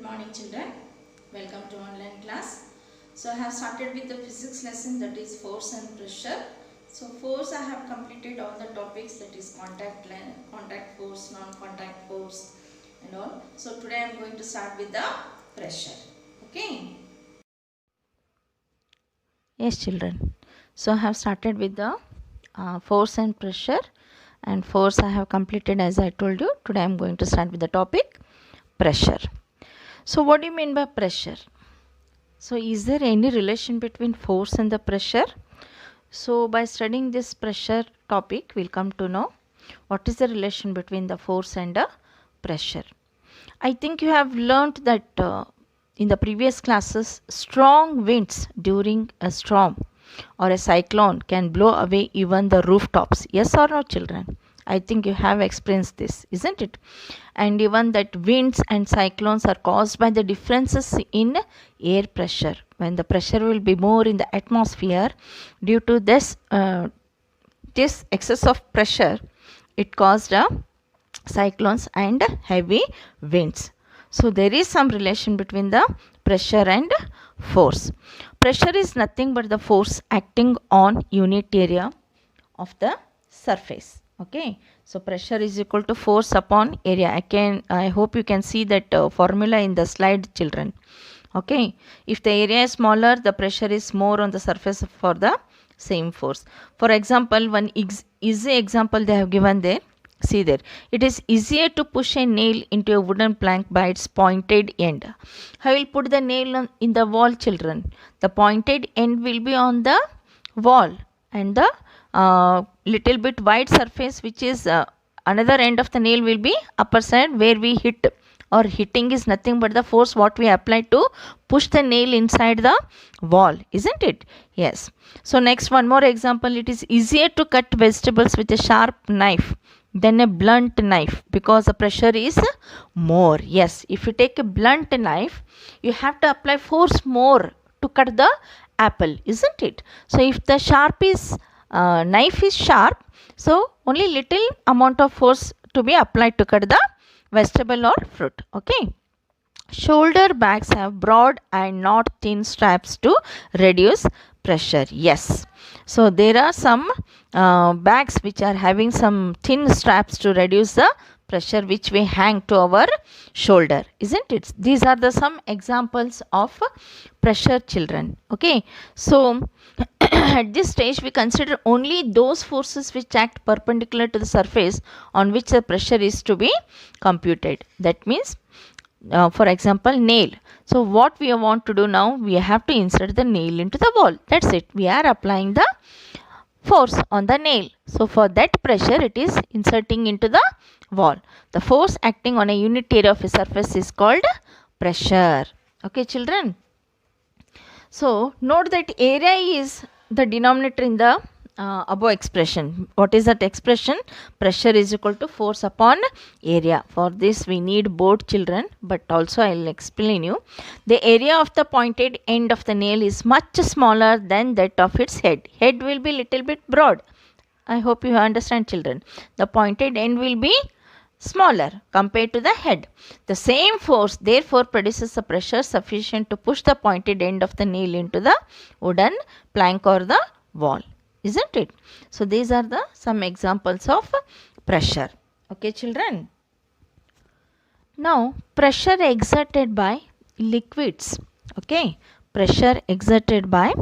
morning children, welcome to online class. So I have started with the physics lesson, that is force and pressure. So force I have completed all the topics, that is contact force, non-contact force and all. So today I am going to start with the pressure. Okay. Yes children, so I have started with the force and pressure, and force I have completed as I told you. Today I am going to start with the topic pressure. So what do you mean by pressure? So is there any relation between force and the pressure? So by studying this pressure topic, we'll come to know what is the relation between the force and the pressure. I think you have learnt that in the previous classes, strong winds during a storm or a cyclone can blow away even the rooftops. Yes or no, children? I think you have experienced this, isn't it? And even that winds and cyclones are caused by the differences in air pressure. When the pressure will be more in the atmosphere, due to this excess of pressure, it caused cyclones and heavy winds. So there is some relation between the pressure and force. Pressure is nothing but the force acting on unit area of the surface. Okay, so pressure is equal to force upon area. I hope you can see that formula in the slide, children. Okay, if the area is smaller, the pressure is more on the surface for the same force. For example, one easy example they have given there. See there, it is easier to push a nail into a wooden plank by its pointed end. I will put the nail in the wall, children. The pointed end will be on the wall, and the little bit wide surface, which is another end of the nail, will be upper side where we hit, or hitting is nothing but the force what we apply to push the nail inside the wall, isn't it? Yes. So next, one more example. It is easier to cut vegetables with a sharp knife than a blunt knife because the pressure is more. Yes, if you take a blunt knife, you have to apply force more to cut the apple, isn't it? So if the knife is sharp, so only little amount of force to be applied to cut the vegetable or fruit. Okay. Shoulder bags have broad and not thin straps to reduce pressure. Yes. So there are some bags which are having some thin straps to reduce the pressure which we hang to our shoulder, isn't it? These are the some examples of pressure, children. Okay. So at this stage we consider only those forces which act perpendicular to the surface on which the pressure is to be computed. That means for example, nail. So what we want to do now, we have to insert the nail into the wall. That's it. We are applying the force on the nail. So for that pressure, it is inserting into the wall. The force acting on a unit area of a surface is called pressure. Okay, children. So note that area is the denominator in the above expression. What is that expression? Pressure is equal to force upon area. For this we need both, children, but also I will explain you. The area of the pointed end of the nail is much smaller than that of its head. Head will be little bit broad. I hope you understand, children. The pointed end will be smaller compared to the head. The same force therefore produces a pressure sufficient to push the pointed end of the nail into the wooden plank or the wall, isn't it? So these are the some examples of pressure. Okay, children. Now pressure exerted by liquids. Okay, pressure exerted by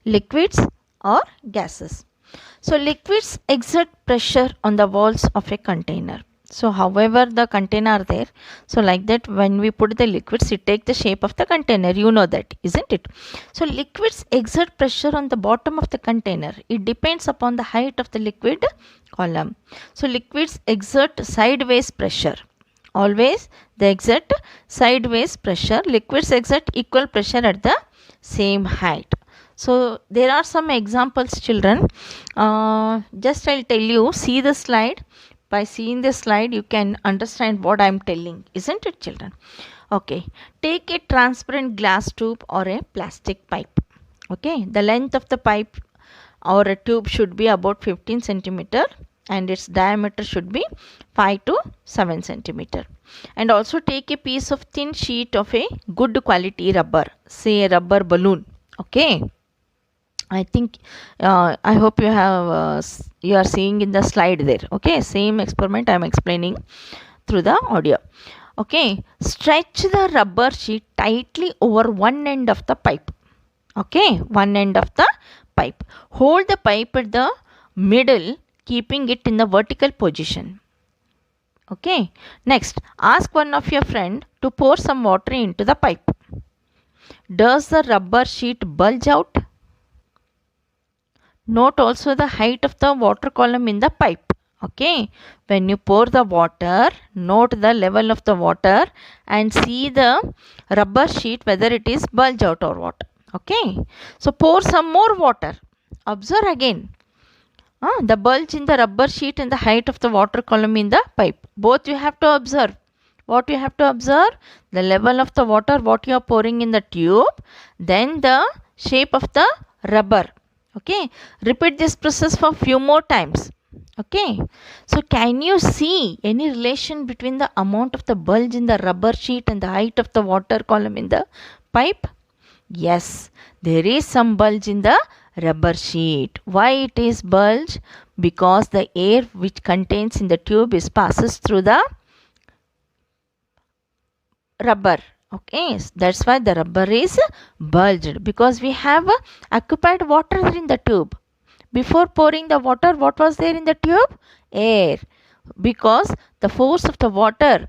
liquids or gases. So liquids exert pressure on the walls of a container. So however the container there, so like that when we put the liquids, it take the shape of the container. You know that, isn't it? So liquids exert pressure on the bottom of the container. It depends upon the height of the liquid column. So liquids exert sideways pressure. Always they exert sideways pressure. Liquids exert equal pressure at the same height. So there are some examples, children. Just I'll tell you, see the slide. By seeing this slide, you can understand what I am telling, isn't it, children? Okay, take a transparent glass tube or a plastic pipe. Okay, the length of the pipe or a tube should be about 15 centimeter and its diameter should be 5 to 7 centimeter. And also take a piece of thin sheet of a good quality rubber, say a rubber balloon. Okay, I think I hope you have you are seeing in the slide there. Okay, same experiment I am explaining through the audio. Okay, stretch the rubber sheet tightly over one end of the pipe. Okay, one end of the pipe. Hold the pipe at the middle, keeping it in the vertical position. Okay, next ask one of your friend to pour some water into the pipe. Does the rubber sheet bulge out? Note also the height of the water column in the pipe. Okay, when you pour the water, note the level of the water and see the rubber sheet whether it is bulge out or what. Okay, so pour some more water. Observe again the bulge in the rubber sheet and the height of the water column in the pipe. Both you have to observe. What you have to observe? The level of the water what you are pouring in the tube, then the shape of the rubber. Okay, repeat this process for few more times. Okay, so can you see any relation between the amount of the bulge in the rubber sheet and the height of the water column in the pipe? Yes, there is some bulge in the rubber sheet. Why it is bulge? Because the air which contains in the tube is passes through the rubber. Okay, that's why the rubber is bulged, because we have occupied water in the tube. Before pouring the water, what was there in the tube? Air. Because the force of the water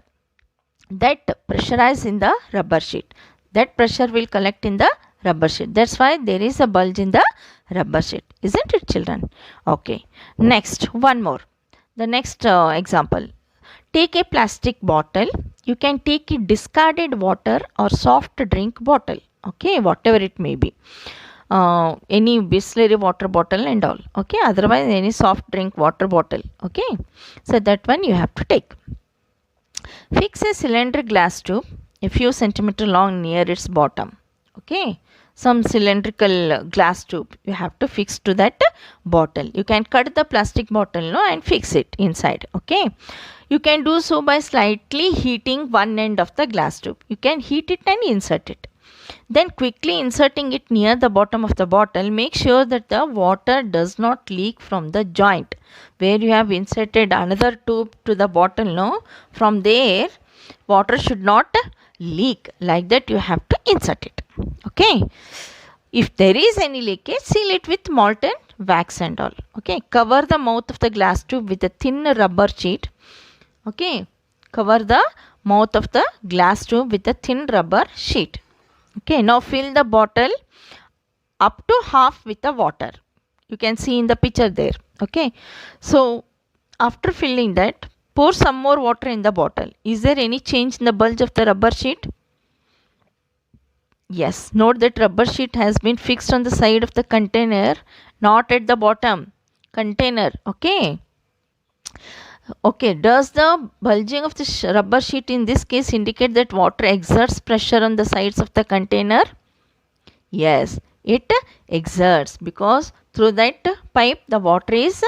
that pressurized in the rubber sheet, that pressure will collect in the rubber sheet. That's why there is a bulge in the rubber sheet. Isn't it, children? Okay. Next, one more. The next example. Take a plastic bottle. You can take a discarded water or soft drink bottle. Okay, whatever it may be. Any Bisleri water bottle and all. Okay, otherwise any soft drink water bottle. Okay, so that one you have to take. Fix a cylinder glass tube a few centimeter long near its bottom. Okay, some cylindrical glass tube you have to fix to that bottle. You can cut the plastic bottle and fix it inside. Okay, you can do so by slightly heating one end of the glass tube. You can heat it and insert it. Then quickly inserting it near the bottom of the bottle, make sure that the water does not leak from the joint where you have inserted another tube to the bottle. No, from there water should not leak. Like that you have to insert it. Okay, if there is any leakage, seal it with molten wax and all. Okay, cover the mouth of the glass tube with a thin rubber sheet. Okay, cover the mouth of the glass tube with a thin rubber sheet. Okay, now fill the bottle up to half with the water. You can see in the picture there. Okay, so after filling that, pour some more water in the bottle. Is there any change in the bulge of the rubber sheet? Yes, note that rubber sheet has been fixed on the side of the container, not at the bottom container. Okay. Okay, does the bulging of the rubber sheet in this case indicate that water exerts pressure on the sides of the container? Yes, it exerts, because through that pipe the water is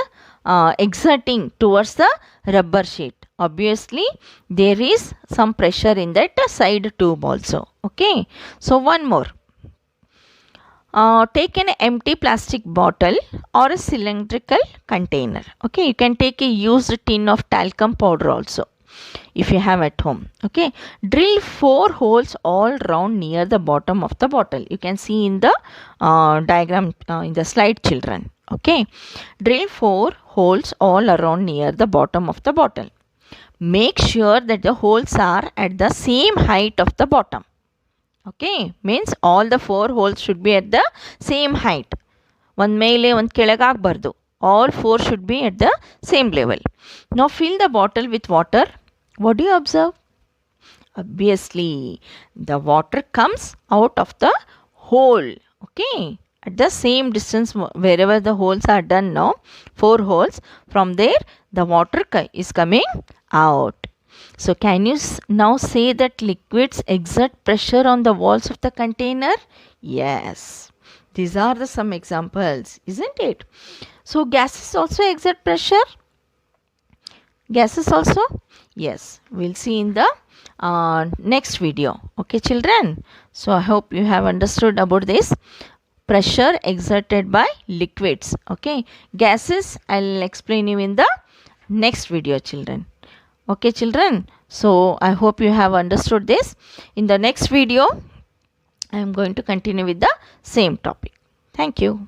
exerting towards the rubber sheet. Obviously, there is some pressure in that side tube also. Okay, so one more. Take an empty plastic bottle or a cylindrical container. Okay, you can take a used tin of talcum powder also if you have at home. Okay, drill 4 holes all round near the bottom of the bottle. You can see in the diagram in the slide, children. Okay, drill 4 holes all around near the bottom of the bottle. Make sure that the holes are at the same height of the bottom. Okay, means all the 4 holes should be at the same height. One mele, one kelag agbardu. All 4 should be at the same level. Now fill the bottle with water. What do you observe? Obviously, the water comes out of the hole. Okay, at the same distance wherever the holes are done now, 4 holes. From there, the water is coming out. So can you now say that liquids exert pressure on the walls of the container? Yes. These are the some examples, isn't it? So gases also exert pressure? Gases also? Yes. We'll see in the next video. Okay, children. So I hope you have understood about this pressure exerted by liquids. Okay, gases I'll explain you in the next video, children. Okay, children. So I hope you have understood this. In the next video, I am going to continue with the same topic. Thank you.